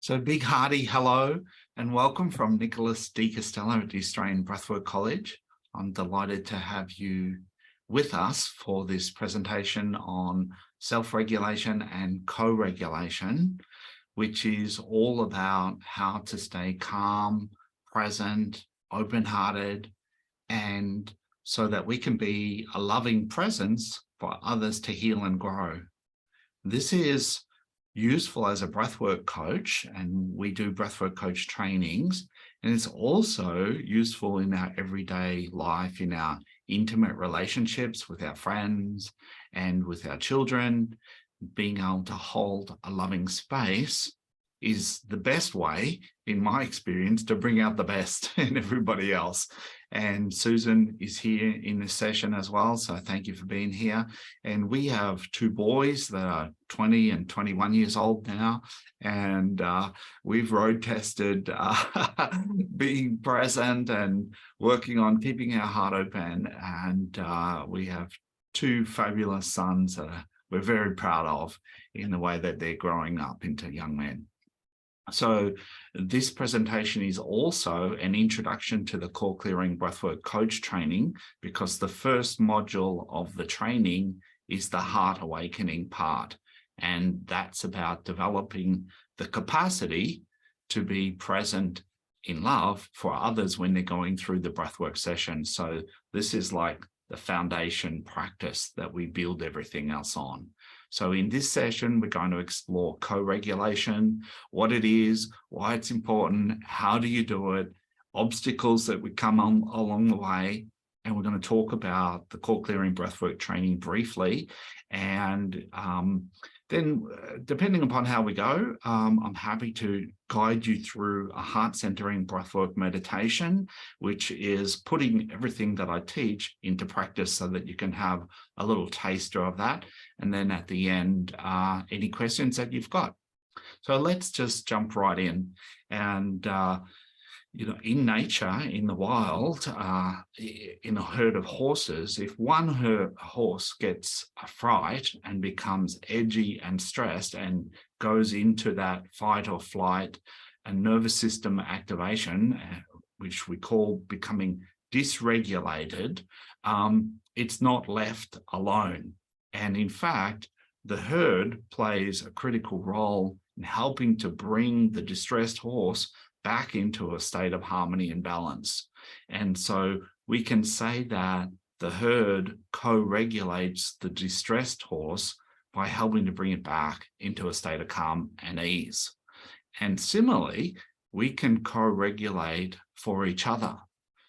So big hearty hello and welcome from Nicholas D. Costello at the Australian Breathwork College. I'm delighted to have you with us for this presentation on self-regulation and co-regulation, which is all about how to stay calm, present, open-hearted, and so that we can be a loving presence for others to heal and grow. This is useful as a breathwork coach, and we do breathwork coach trainings, and it's also useful in our everyday life, in our intimate relationships with our friends and with our children. Being able to hold a loving space is the best way, in my experience, to bring out the best in everybody else. And Susan is here in this session as well, so thank you for being here. And we have two boys that are 20 and 21 years old now, and we've road tested being present and working on keeping our heart open. And we have two fabulous sons that we're very proud of in the way that they're growing up into young men. So this presentation is also an introduction to the core clearing breathwork coach training, because the first module of the training is the heart awakening part. And that's about developing the capacity to be present in love for others when they're going through the breathwork session. So this is like the foundation practice that we build everything else on. So in this session, we're going to explore co-regulation, what it is, why it's important, how do you do it, obstacles that would come on along the way, and we're going to talk about the core clearing breathwork training briefly. And then depending upon how we go, I'm happy to guide you through a heart centering breathwork meditation, which is putting everything that I teach into practice so that you can have a little taster of that. And then at the end, any questions that you've got. So let's just jump right in. And in nature, in the wild, in a herd of horses, if one horse gets a fright and becomes edgy and stressed and goes into that fight or flight and nervous system activation, which we call becoming dysregulated, it's not left alone. And in fact, the herd plays a critical role in helping to bring the distressed horse back into a state of harmony and balance. And so we can say that the herd co-regulates the distressed horse by helping to bring it back into a state of calm and ease. And similarly, we can co-regulate for each other.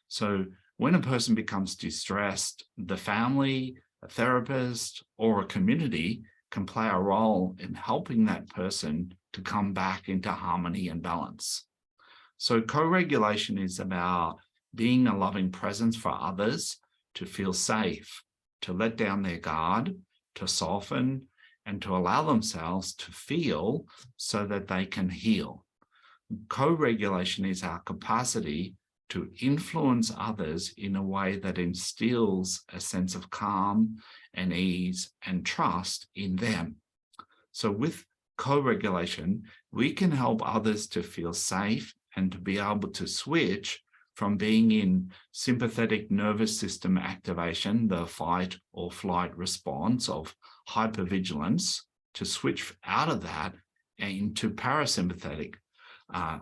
So when a person becomes distressed, the family, a therapist, or a community can play a role in helping that person to come back into harmony and balance. So co-regulation is about being a loving presence for others to feel safe, to let down their guard, to soften, and to allow themselves to feel so that they can heal. Co-regulation is our capacity to influence others in a way that instills a sense of calm and ease and trust in them. So with co-regulation, we can help others to feel safe and to be able to switch from being in sympathetic nervous system activation, the fight or flight response of hypervigilance, to switch out of that into parasympathetic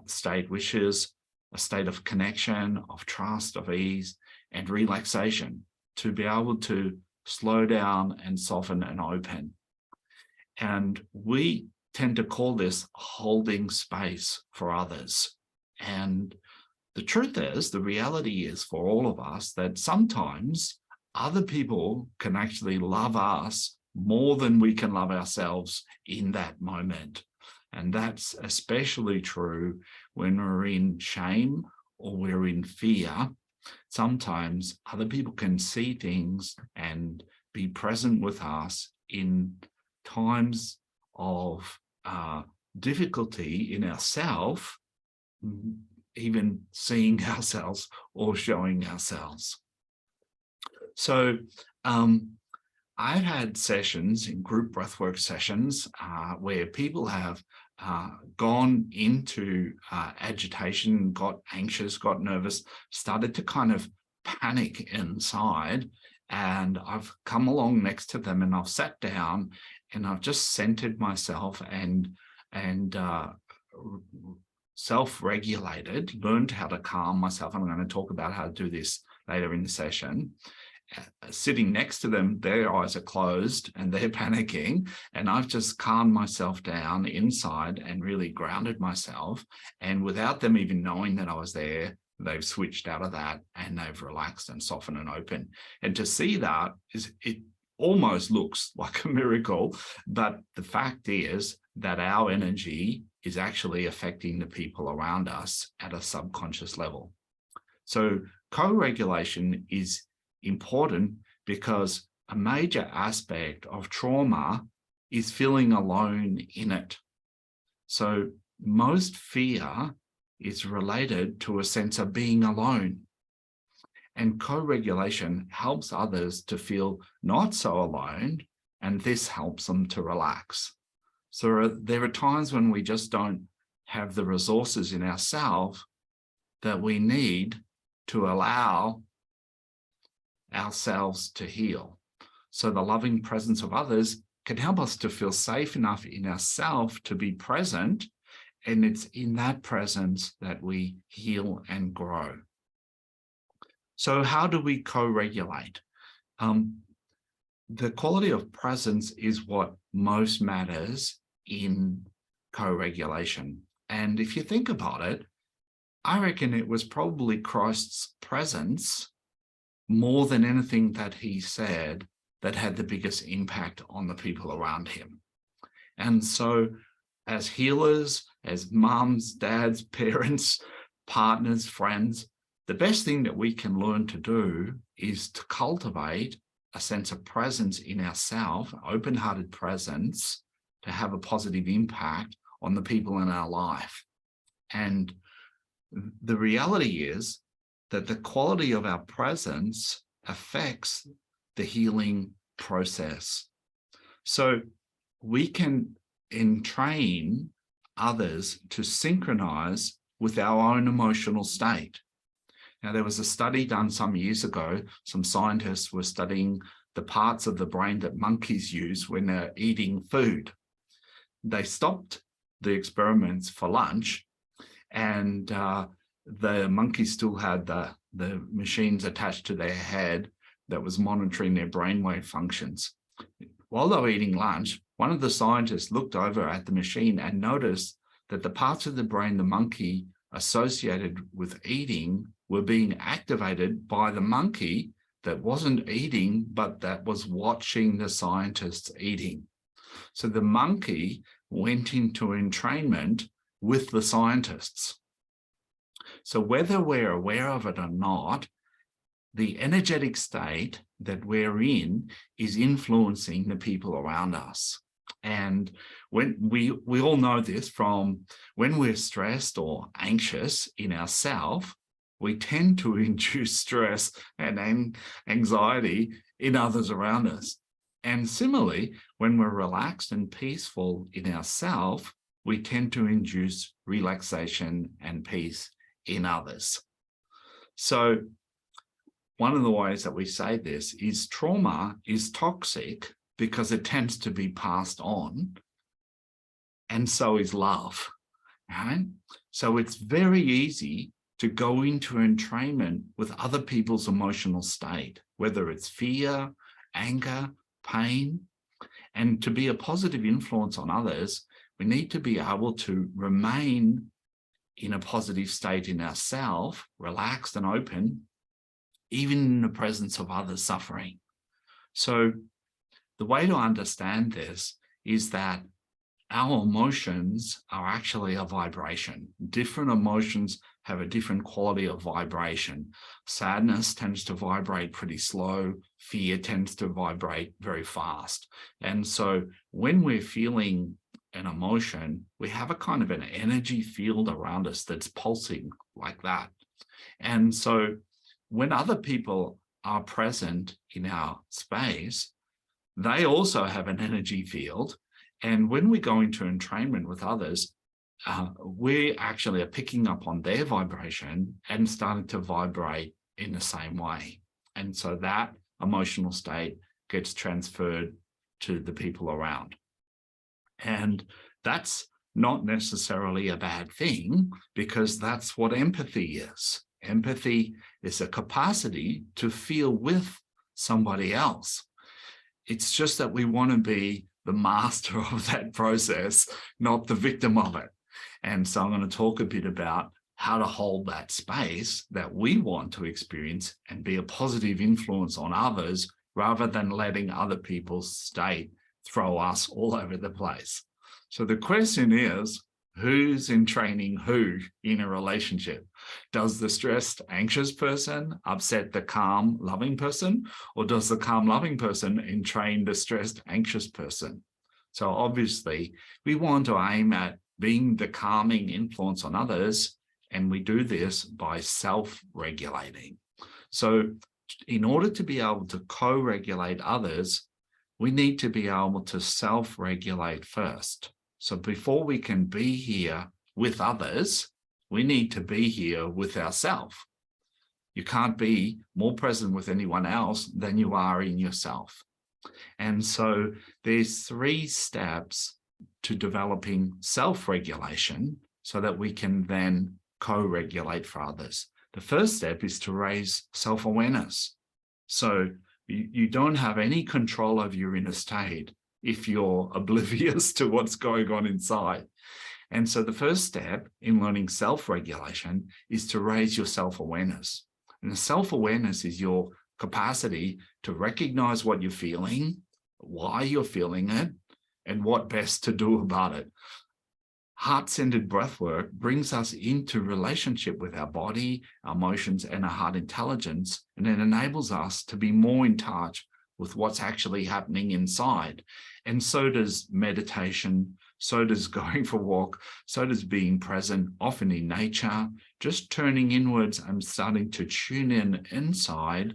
state, which is a state of connection, of trust, of ease, and relaxation, to be able to slow down and soften and open. And we tend to call this holding space for others. And the truth is, the reality is for all of us that sometimes other people can actually love us more than we can love ourselves in that moment. And that's especially true when we're in shame or we're in fear. Sometimes other people can see things and be present with us in times of difficulty in ourselves, even seeing ourselves or showing ourselves. So I've had sessions in group breathwork sessions where people have gone into agitation, got anxious, got nervous, started to kind of panic inside. And I've come along next to them and I've sat down and I've just centered myself and self-regulated, learned how to calm myself. I'm going to talk about how to do this later in the session. Sitting next to them, their eyes are closed and they're panicking, and I've just calmed myself down inside and really grounded myself, and without them even knowing that I was there, they've switched out of that and they've relaxed and softened and open. And to see that it almost looks like a miracle, but the fact is that our energy is actually affecting the people around us at a subconscious level. So co-regulation is important because a major aspect of trauma is feeling alone in it. So most fear is related to a sense of being alone. And co-regulation helps others to feel not so alone, and this helps them to relax. So there are times when we just don't have the resources in ourselves that we need to allow ourselves to heal. So the loving presence of others can help us to feel safe enough in ourselves to be present, and it's in that presence that we heal and grow. So how do we co-regulate? The quality of presence is what most matters in co-regulation. And if you think about it, I reckon it was probably Christ's presence more than anything that he said that had the biggest impact on the people around him. And so as healers, as mums, dads, parents, partners, friends, the best thing that we can learn to do is to cultivate a sense of presence in ourselves, open-hearted presence, to have a positive impact on the people in our life. And the reality is that the quality of our presence affects the healing process. So we can entrain others to synchronize with our own emotional state. Now, there was a study done some years ago. Some scientists were studying the parts of the brain that monkeys use when they're eating food. They stopped the experiments for lunch, and the monkeys still had the machines attached to their head that was monitoring their brainwave functions. While they were eating lunch, one of the scientists looked over at the machine and noticed that the parts of the brain the monkey associated with eating were being activated by the monkey that wasn't eating, but that was watching the scientists eating. So the monkey went into entrainment with the scientists. So whether we're aware of it or not, the energetic state that we're in is influencing the people around us. And when we all know this from when we're stressed or anxious in ourselves, we tend to induce stress and anxiety in others around us. And similarly, when we're relaxed and peaceful in ourselves, we tend to induce relaxation and peace in others. So one of the ways that we say this is trauma is toxic because it tends to be passed on, and so is love, right? So it's very easy to go into entrainment with other people's emotional state, whether it's fear, anger, pain. And to be a positive influence on others, we need to be able to remain in a positive state in ourselves, relaxed and open, even in the presence of others suffering. So the way to understand this is that our emotions are actually a vibration. Different emotions have a different quality of vibration. Sadness tends to vibrate pretty slow. Fear tends to vibrate very fast. And so when we're feeling an emotion, we have a kind of an energy field around us that's pulsing like that. And so when other people are present in our space, they also have an energy field, And when we go into entrainment with others, we actually are picking up on their vibration and starting to vibrate in the same way. And so that emotional state gets transferred to the people around. And that's not necessarily a bad thing, because that's what empathy is. Empathy is a capacity to feel with somebody else. It's just that we want to be the master of that process, not the victim of it. And so I'm going to talk a bit about how to hold that space that we want to experience and be a positive influence on others, rather than letting other people's state throw us all over the place. So the question is, who's entraining who in a relationship? Does the stressed, anxious person upset the calm, loving person? Or does the calm, loving person entrain the stressed, anxious person? So obviously, we want to aim at being the calming influence on others, and we do this by self-regulating. So in order to be able to co-regulate others, we need to be able to self-regulate first. So before we can be here with others, we need to be here with ourselves. You can't be more present with anyone else than you are in yourself. And so there's 3 steps to developing self-regulation so that we can then co-regulate for others. The first step is to raise self-awareness. So you don't have any control over your inner state if you're oblivious to what's going on inside. And so the first step in learning self-regulation is to raise your self-awareness. And the self-awareness is your capacity to recognize what you're feeling, why you're feeling it, and what best to do about it. Heart-centered breathwork brings us into relationship with our body, our emotions, and our heart intelligence, and it enables us to be more in touch with what's actually happening inside. And so does meditation, so does going for a walk, so does being present, often in nature. Just turning inwards and starting to tune in inside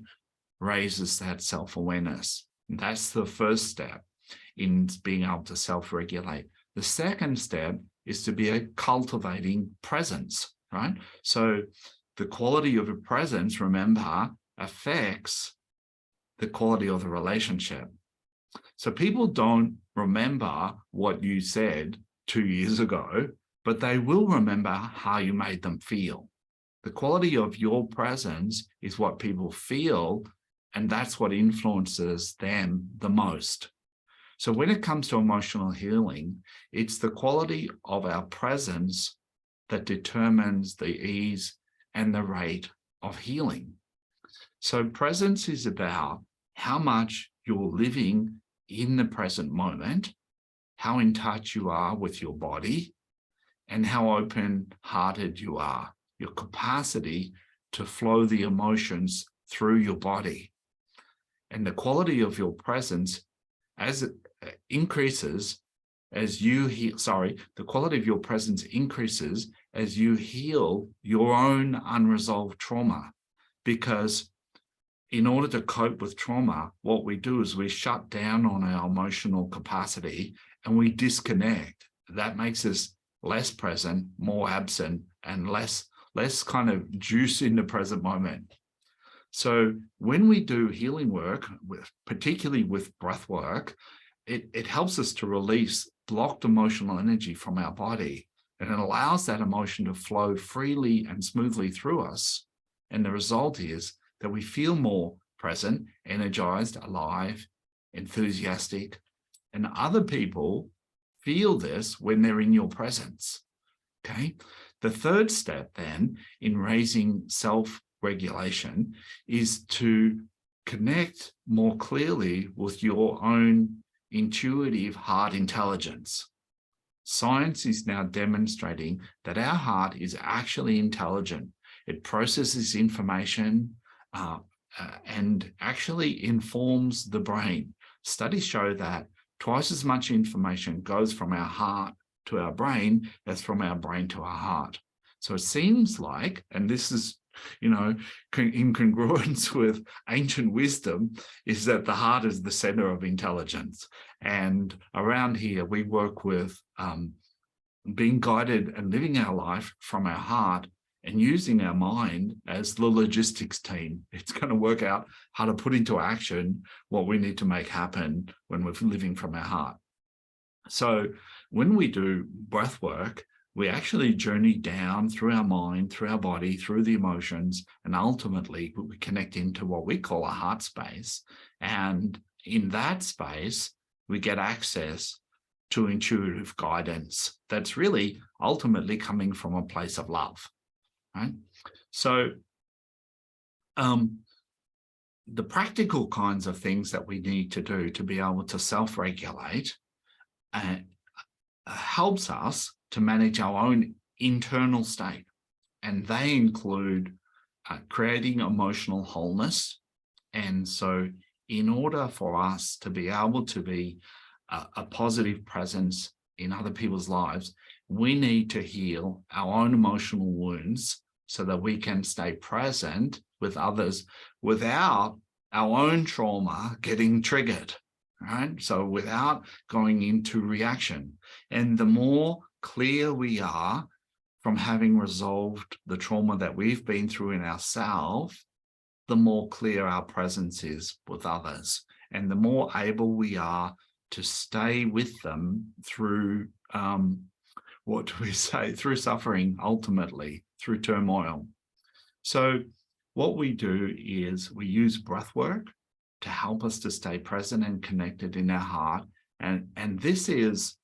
raises that self-awareness. That's the first step in being able to self-regulate. The second step is to be a cultivating presence, right? So the quality of a presence, remember, affects the quality of the relationship. So people don't remember what you said 2 years ago, but they will remember how you made them feel. The quality of your presence is what people feel, and that's what influences them the most. So when it comes to emotional healing, it's the quality of our presence that determines the ease and the rate of healing. So presence is about how much you're living in the present moment, how in touch you are with your body, and how open-hearted you are, your capacity to flow the emotions through your body. And the quality of your presence, as it increases as you heal, the quality of your presence increases as you heal your own unresolved trauma. Because in order to cope with trauma, what we do is we shut down on our emotional capacity and we disconnect. That makes us less present, more absent, and less kind of juice in the present moment. So when we do healing work, particularly with breath work, it helps us to release blocked emotional energy from our body, and it allows that emotion to flow freely and smoothly through us. And the result is that we feel more present, energized, alive, enthusiastic, and other people feel this when they're in your presence. Okay. The third step then in raising self-regulation is to connect more clearly with your own intuitive heart intelligence. Science is now demonstrating that our heart is actually intelligent. It processes information and actually informs the brain. Studies show that twice as much information goes from our heart to our brain as from our brain to our heart. So it seems like, and this is in congruence with ancient wisdom, is that the heart is the center of intelligence. And around here, we work with being guided and living our life from our heart and using our mind as the logistics team. It's going to work out how to put into action what we need to make happen when we're living from our heart. So when we do breath work, we actually journey down through our mind, through our body, through the emotions, and ultimately we connect into what we call a heart space. And in that space, we get access to intuitive guidance that's really ultimately coming from a place of love, right? So the practical kinds of things that we need to do to be able to self-regulate helps us to manage our own internal state. And they include creating emotional wholeness. And so in order for us to be able to be a positive presence in other people's lives, we need to heal our own emotional wounds so that we can stay present with others without our own trauma getting triggered, right? So without going into reaction. And the more clear we are from having resolved the trauma that we've been through in ourselves, the more clear our presence is with others, and the more able we are to stay with them through, through suffering, ultimately, through turmoil. So what we do is we use breath work to help us to stay present and connected in our heart. And this is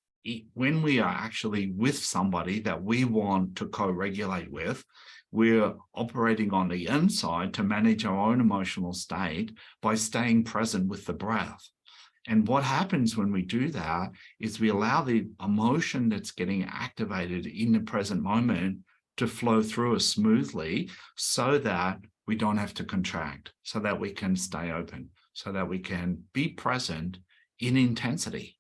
when we are actually with somebody that we want to co-regulate with, we're operating on the inside to manage our own emotional state by staying present with the breath. And what happens when we do that is we allow the emotion that's getting activated in the present moment to flow through us smoothly so that we don't have to contract, so that we can stay open, so that we can be present in intensity.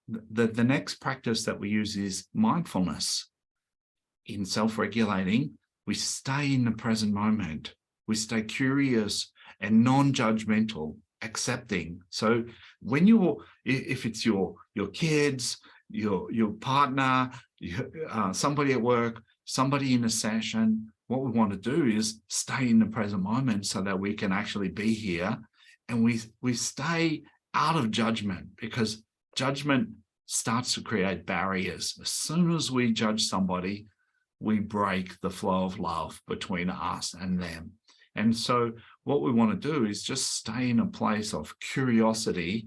The next practice that we use is mindfulness. In self-regulating, we stay in the present moment. We stay curious and non-judgmental, accepting. So when if it's your kids, your partner, somebody at work, somebody in a session, what we want to do is stay in the present moment so that we can actually be here, and we stay out of judgment, because judgment starts to create barriers. As soon as we judge somebody, we break the flow of love between us and them. And so what we want to do is just stay in a place of curiosity.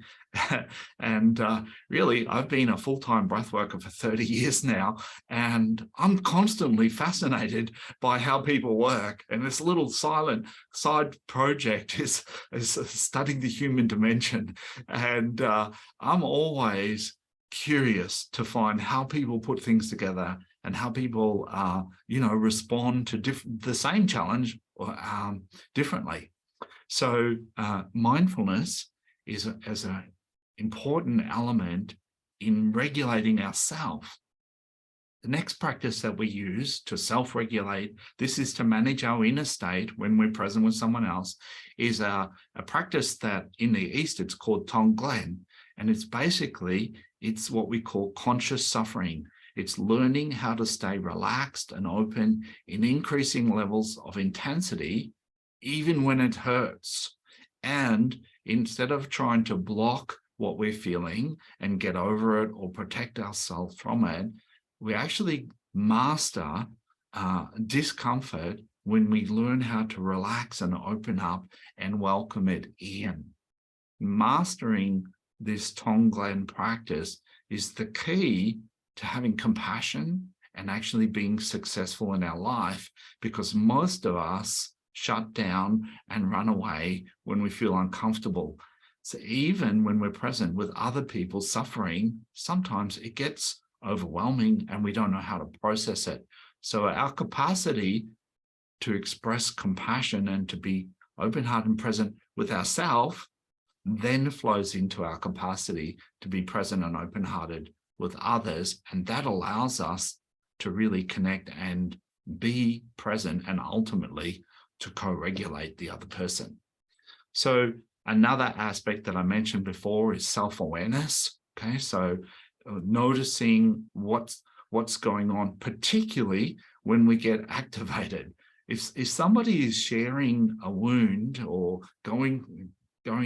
And really, I've been a full-time breathworker for 30 years now, and I'm constantly fascinated by how people work. And this little silent side project is studying the human dimension. And I'm always curious to find how people put things together and how people, respond to the same challenge differently. So mindfulness is an important element in regulating ourselves. The next practice that we use to self-regulate, this is to manage our inner state when we're present with someone else, is a practice that in the East it's called Tonglen. And it's what we call conscious suffering. It's learning how to stay relaxed and open in increasing levels of intensity, even when it hurts. And instead of trying to block what we're feeling and get over it or protect ourselves from it, we actually master discomfort when we learn how to relax and open up and welcome it in. Mastering this Tonglen practice is the key to having compassion and actually being successful in our life, because most of us shut down and run away when we feel uncomfortable. So even when we're present with other people suffering, sometimes it gets overwhelming and we don't know how to process it. So our capacity to express compassion and to be open-hearted and present with ourselves then flows into our capacity to be present and open-hearted with others. And that allows us to really connect and be present, and ultimately to co-regulate the other person. So another aspect that I mentioned before is self-awareness. Okay, so noticing what's going on, particularly when we get activated. If somebody is sharing a wound or going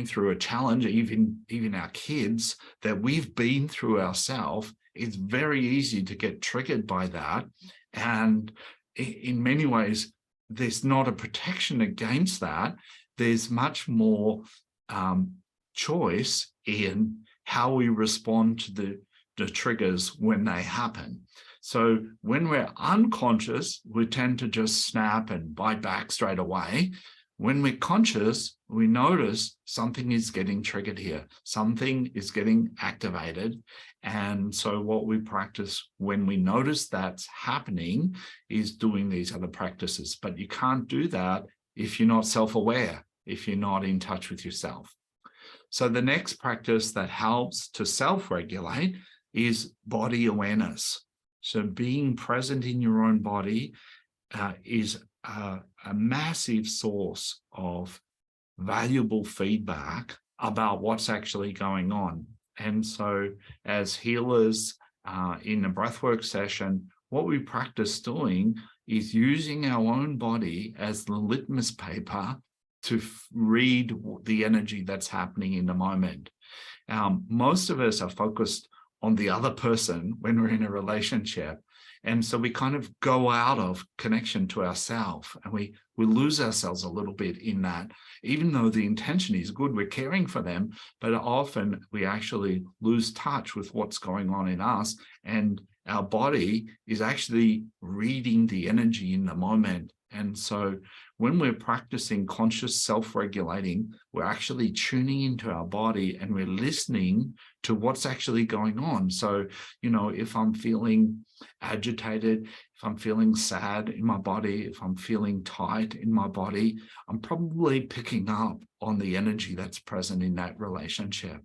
through a challenge, even our kids, that we've been through ourselves, it's very easy to get triggered by that. And in many ways, there's not a protection against that. There's much more choice in how we respond to the triggers when they happen. So when we're unconscious, we tend to just snap and bite back straight away. When we're conscious, we notice something is getting triggered here. Something is getting activated. And so what we practice when we notice that's happening is doing these other practices. But you can't do that if you're not self-aware, if you're not in touch with yourself. So the next practice that helps to self-regulate is body awareness. So being present in your own body is a massive source of valuable feedback about what's actually going on. And so as healers in a breathwork session, what we practice doing is using our own body as the litmus paper to read the energy that's happening in the moment. Most of us are focused on the other person when we're in a relationship. And so we kind of go out of connection to ourselves, and we lose ourselves a little bit in that. Even though the intention is good, we're caring for them, but often we actually lose touch with what's going on in us, and our body is actually reading the energy in the moment. And so when we're practicing conscious self-regulating, we're actually tuning into our body and we're listening to what's actually going on. So, you know, if I'm feeling agitated, if I'm feeling sad in my body, if I'm feeling tight in my body, I'm probably picking up on the energy that's present in that relationship.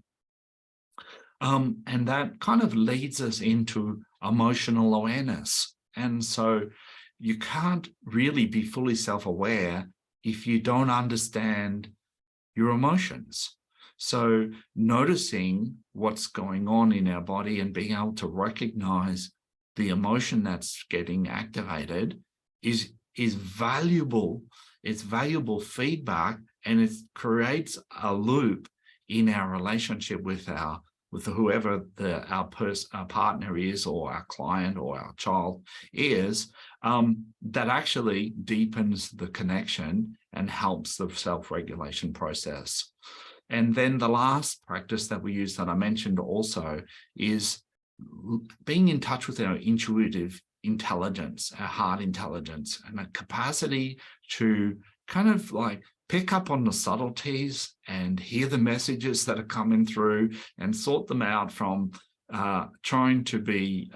And that kind of leads us into emotional awareness. And so you can't really be fully self-aware if you don't understand your emotions. So noticing what's going on in our body and being able to recognize the emotion that's getting activated is valuable. It's valuable feedback, and it creates a loop in our relationship with whoever our partner is, or our client or our child is, that actually deepens the connection and helps the self-regulation process. And then the last practice that we use that I mentioned also is being in touch with our intuitive intelligence, our heart intelligence, and a capacity to kind of like pick up on the subtleties and hear the messages that are coming through and sort them out from trying to be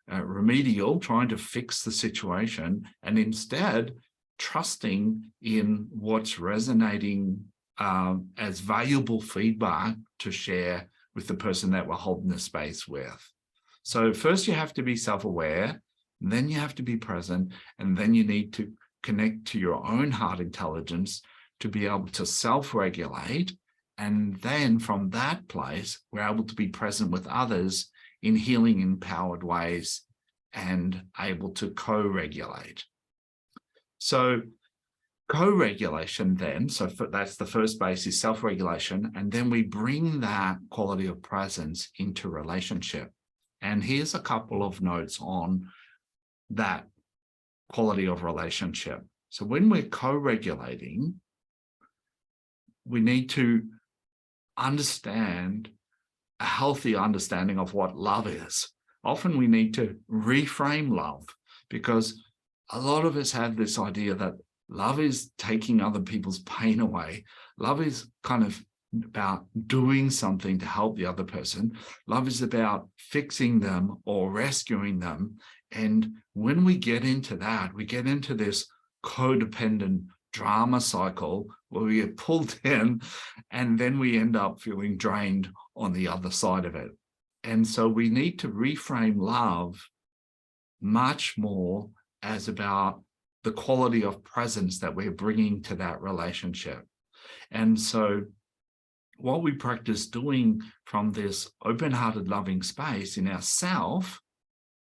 remedial, trying to fix the situation, and instead trusting in what's resonating as valuable feedback to share with the person that we're holding the space with. So first you have to be self-aware, then you have to be present, and then you need to connect to your own heart intelligence to be able to self-regulate. And then from that place, we're able to be present with others in healing empowered ways and able to co-regulate. So co-regulation then, so that's the first base, is self-regulation. And then we bring that quality of presence into relationship. And here's a couple of notes on that quality of relationship. So when we're co-regulating, we need to understand a healthy understanding of what love is. Often we need to reframe love, because a lot of us have this idea that love is taking other people's pain away. Love is kind of about doing something to help the other person. Love is about fixing them or rescuing them. And when we get into that, we get into this codependent drama cycle where we get pulled in, and then we end up feeling drained on the other side of it. And so we need to reframe love much more as about the quality of presence that we're bringing to that relationship. And so what we practice doing from this open-hearted, loving space in ourself,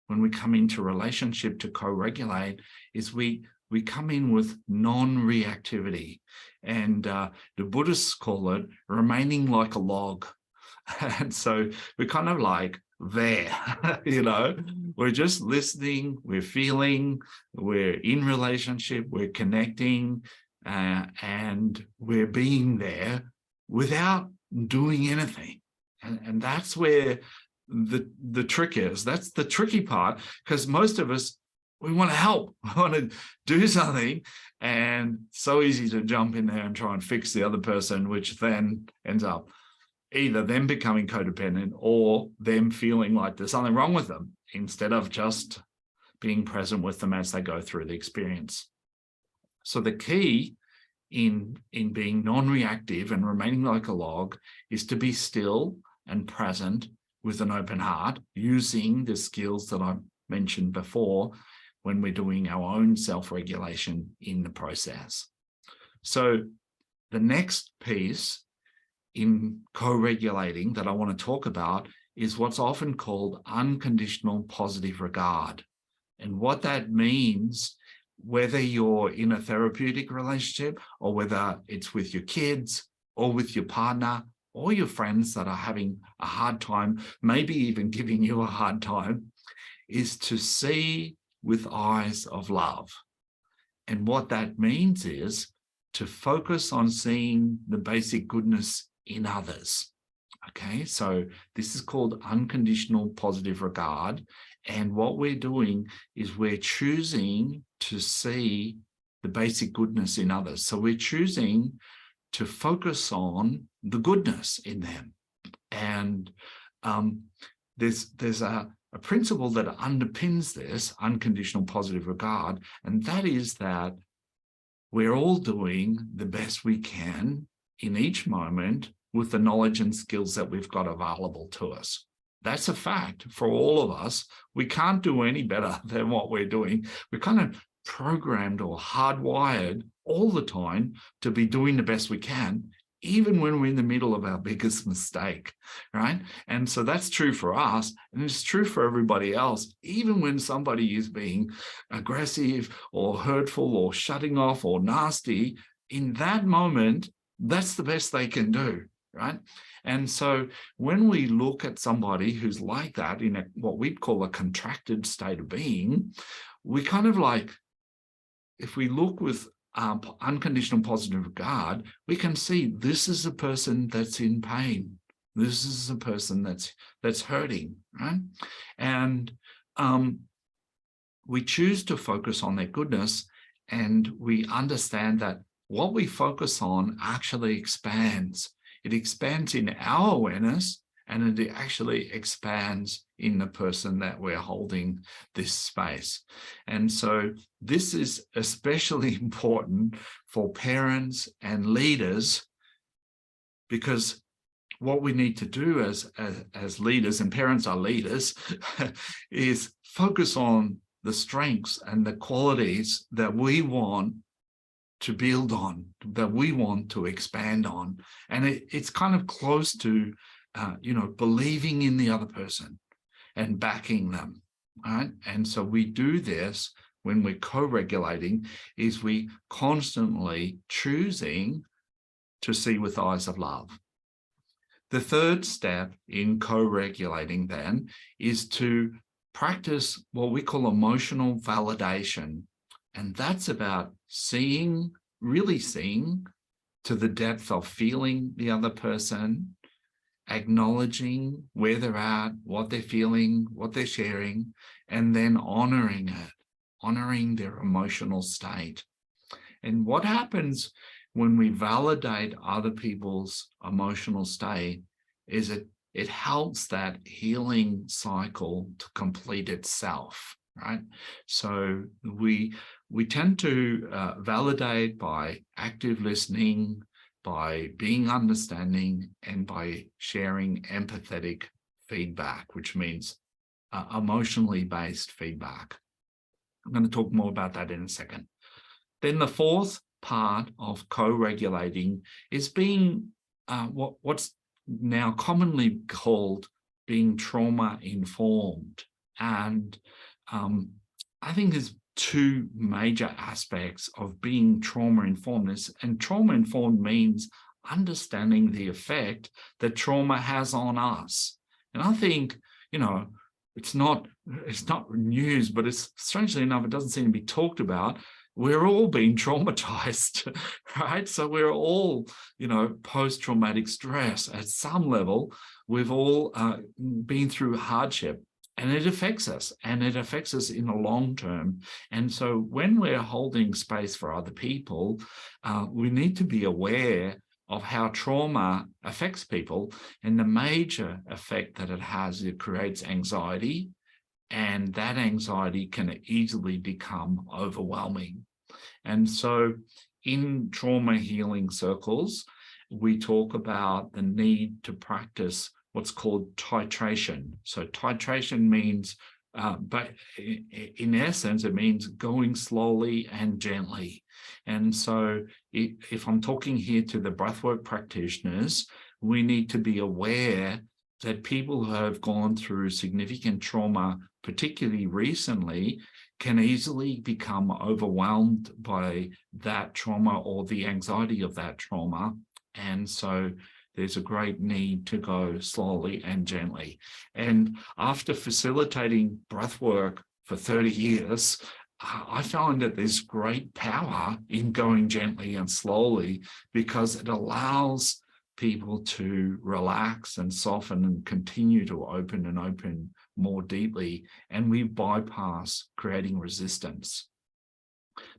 when we come into relationship to co-regulate, is we come in with non-reactivity. And the Buddhists call it remaining like a log. And so we're kind of like there, we're just listening, we're feeling, we're in relationship, we're connecting, and we're being there without doing anything. And that's where the trick is. That's the tricky part, because most of us, we want to help, we want to do something, and so easy to jump in there and try and fix the other person, which then ends up either them becoming codependent or them feeling like there's something wrong with them, instead of just being present with them as they go through the experience. So the key in being non-reactive and remaining like a log is to be still and present with an open heart, using the skills that I mentioned before when we're doing our own self-regulation in the process. So the next piece in co-regulating that I want to talk about is what's often called unconditional positive regard. And what that means, whether you're in a therapeutic relationship or whether it's with your kids or with your partner or your friends that are having a hard time, maybe even giving you a hard time, is to see with eyes of love. And what that means is to focus on seeing the basic goodness in others. Okay, so this is called unconditional positive regard. And what we're doing is we're choosing to see the basic goodness in others. So we're choosing to focus on the goodness in them. And there's a principle that underpins this unconditional positive regard, and that is that we're all doing the best we can in each moment with the knowledge and skills that we've got available to us. That's a fact for all of us. We can't do any better than what we're doing. We're kind of programmed or hardwired all the time to be doing the best we can, even when we're in the middle of our biggest mistake, right? And so that's true for us, and it's true for everybody else. Even when somebody is being aggressive or hurtful or shutting off or nasty, in that moment, that's the best they can do, right? And so when we look at somebody who's like that in what we'd call a contracted state of being, we kind of like, if we look with unconditional positive regard, we can see this is a person that's in pain. This is a person that's hurting, right? And we choose to focus on their goodness, and we understand that what we focus on actually expands. It expands in our awareness, and it actually expands in the person that we're holding this space. And so this is especially important for parents and leaders, because what we need to do as leaders, and parents are leaders, is focus on the strengths and the qualities that we want to build on, that we want to expand on. And it's kind of close to believing in the other person and backing them, right? And so we do this when we're co-regulating, is we constantly choosing to see with eyes of love. The third step in co-regulating then is to practice what we call emotional validation. And that's about really seeing to the depth of feeling the other person, acknowledging where they're at, what they're feeling, what they're sharing, and then honoring it, honoring their emotional state. And what happens when we validate other people's emotional state is it helps that healing cycle to complete itself, right? So we tend to validate by active listening, by being understanding, and by sharing empathetic feedback, which means emotionally based feedback. I'm going to talk more about that in a second. Then the fourth part of co-regulating is being what's now commonly called being trauma-informed. And I think there's two major aspects of being trauma-informed. And trauma-informed means understanding the effect that trauma has on us. And I think, it's not news, but it's strangely enough, it doesn't seem to be talked about. We're all being traumatized, right? So we're all, post-traumatic stress at some level. We've all been through hardship, and it affects us, and it affects us in the long term. And so when we're holding space for other people, we need to be aware of how trauma affects people. And the major effect that it has, it creates anxiety, and that anxiety can easily become overwhelming. And so in trauma healing circles, we talk about the need to practice what's called titration. So titration means, but in essence, it means going slowly and gently. And so if I'm talking here to the breathwork practitioners, we need to be aware that people who have gone through significant trauma, particularly recently, can easily become overwhelmed by that trauma or the anxiety of that trauma. And so there's a great need to go slowly and gently. And after facilitating breathwork for 30 years, I find that there's great power in going gently and slowly, because it allows people to relax and soften and continue to open more deeply, and we bypass creating resistance.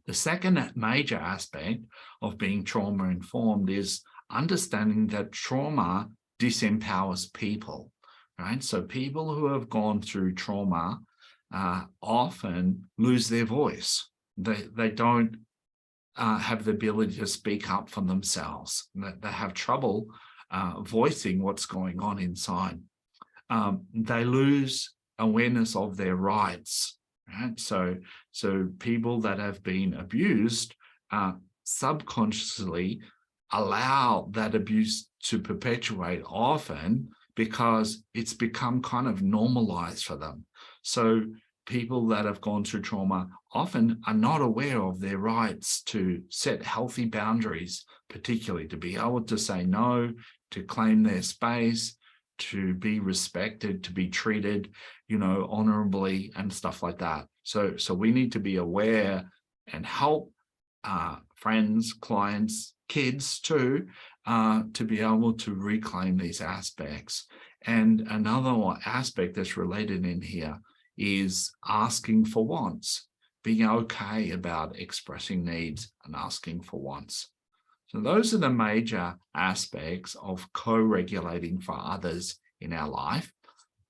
The second major aspect of being trauma-informed is understanding that trauma disempowers people, right? So people who have gone through trauma often lose their voice. They don't have the ability to speak up for themselves. They have trouble voicing what's going on inside. They lose awareness of their rights, right? So people that have been abused subconsciously allow that abuse to perpetuate, often because it's become kind of normalized for them. So people that have gone through trauma often are not aware of their rights to set healthy boundaries, particularly to be able to say no, to claim their space, to be respected, to be treated, honorably and stuff like that. So we need to be aware and help friends, clients, kids too, to be able to reclaim these aspects. And another aspect that's related in here is asking for wants, being okay about expressing needs and asking for wants. So those are the major aspects of co-regulating for others in our life.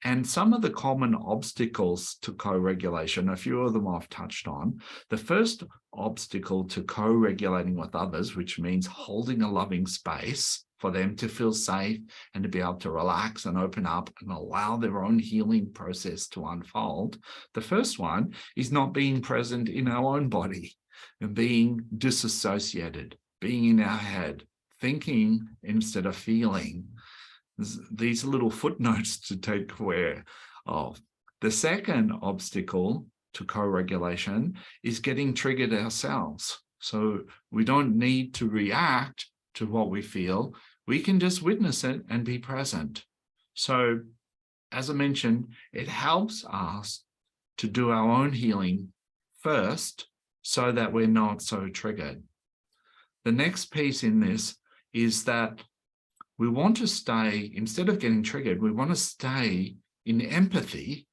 And some of the common obstacles to co-regulation, a few of them I've touched on. The first obstacle to co-regulating with others, which means holding a loving space for them to feel safe and to be able to relax and open up and allow their own healing process to unfold. The first one is not being present in our own body and being disassociated, being in our head, thinking instead of feeling. These little footnotes to take aware of. The second obstacle to co-regulation is getting triggered ourselves. So we don't need to react to what we feel. We can just witness it and be present. So as I mentioned, it helps us to do our own healing first so that we're not so triggered. The next piece in this is that we want to stay, instead of getting triggered, we want to stay in empathy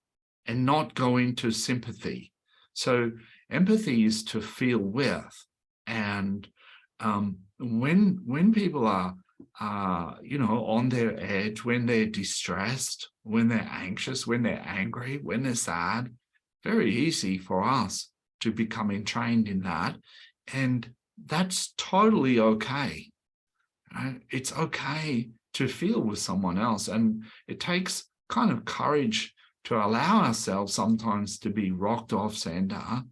and not go into sympathy. So empathy is to feel with. And when people are, on their edge, when they're distressed, when they're anxious, when they're angry, when they're sad, very easy for us to become entrained in that. And that's totally okay. It's okay to feel with someone else, and it takes kind of courage to allow ourselves sometimes to be rocked off center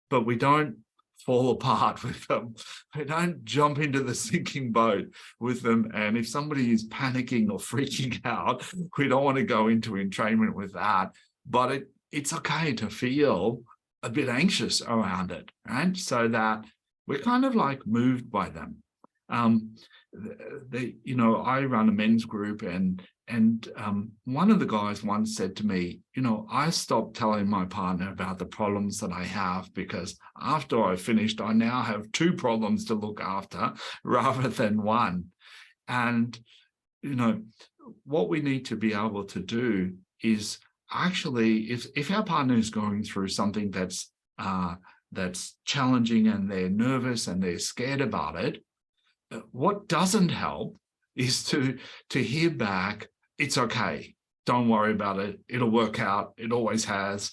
but we don't fall apart with them. We don't jump into the sinking boat with them. And if somebody is panicking or freaking out, we don't want to go into entrainment with that. But it's okay to feel a bit anxious around it, right? So that we're kind of like moved by them. I run a men's group, and one of the guys once said to me, I stopped telling my partner about the problems that I have, because after I finished, I now have 2 problems to look after rather than 1. And, what we need to be able to do is actually, if our partner is going through something that's challenging and they're nervous and they're scared about it, what doesn't help is to hear back, it's okay, don't worry about it, it'll work out, it always has,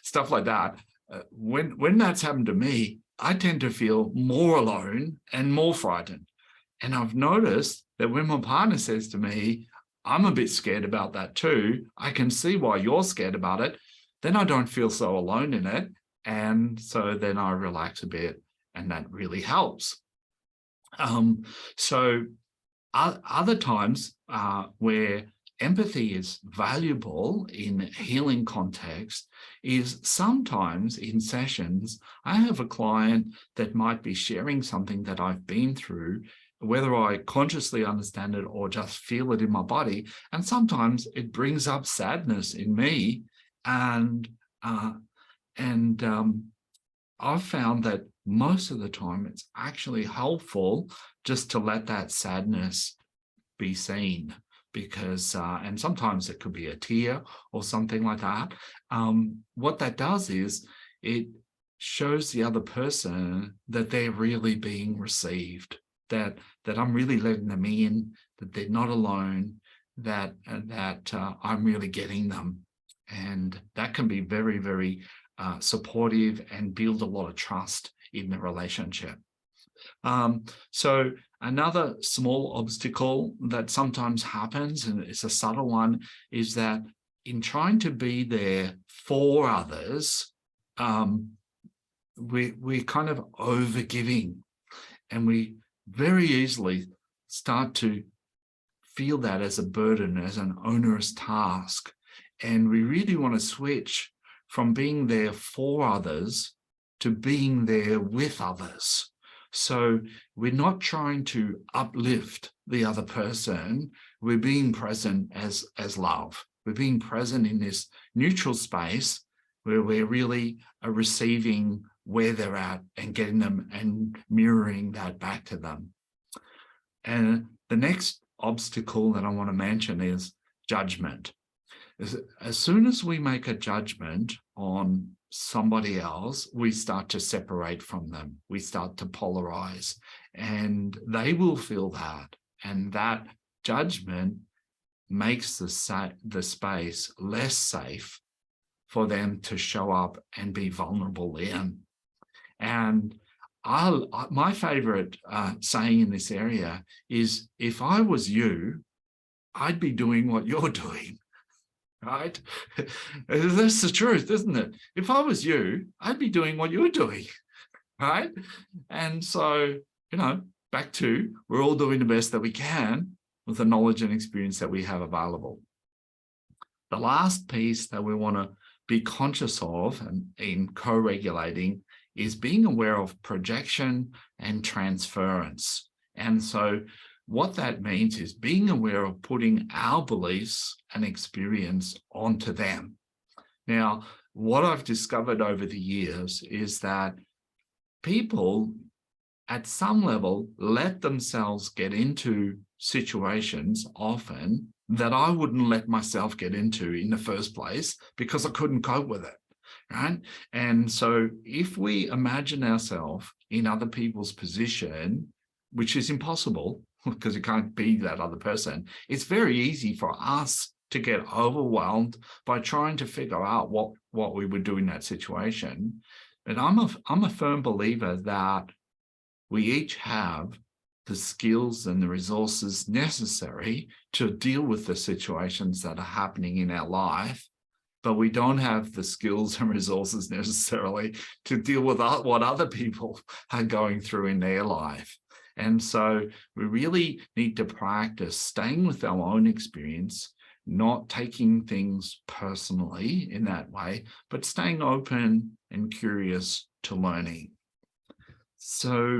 stuff like that. When that's happened to me, I tend to feel more alone and more frightened. And I've noticed that when my partner says to me, I'm a bit scared about that too, I can see why you're scared about it, then I don't feel so alone in it. And so then I relax a bit, and that really helps. So other times where empathy is valuable in healing context is sometimes in sessions, I have a client that might be sharing something that I've been through, whether I consciously understand it or just feel it in my body. And sometimes it brings up sadness in me. And I've found that most of the time it's actually helpful just to let that sadness be seen, because, and sometimes it could be a tear or something like that. What that does is it shows the other person that they're really being received, that I'm really letting them in, that they're not alone, that I'm really getting them. And that can be very, very supportive and build a lot of trust in the relationship. So another small obstacle that sometimes happens, and it's a subtle one, is that in trying to be there for others, we're kind of overgiving, and we very easily start to feel that as a burden, as an onerous task. And we really want to switch from being there for others to being there with others. So we're not trying to uplift the other person. We're being present as love. We're being present in this neutral space where we're really receiving where they're at and getting them and mirroring that back to them. And the next obstacle that I want to mention is judgment. As soon as we make a judgment on somebody else, we start to separate from them. We start to polarize, and they will feel that. And that judgment makes the space less safe for them to show up and be vulnerable in. And my favorite saying in this area is, if I was you, I'd be doing what you're doing. Right? That's the truth, isn't it? If I was you, I'd be doing what you're doing, right? And so, back to, we're all doing the best that we can with the knowledge and experience that we have available. The last piece that we want to be conscious of and in co-regulating is being aware of projection and transference. And so what that means is being aware of putting our beliefs and experience onto them. Now, what I've discovered over the years is that people at some level let themselves get into situations often that I wouldn't let myself get into in the first place because I couldn't cope with it, right? And so if we imagine ourselves in other people's position, which is impossible, because you can't be that other person, it's very easy for us to get overwhelmed by trying to figure out what we would do in that situation. And I'm a firm believer that we each have the skills and the resources necessary to deal with the situations that are happening in our life. but we don't have the skills and resources necessarily to deal with what other people are going through in their life. And so we really need to practice staying with our own experience, not taking things personally in that way, but staying open and curious to learning. So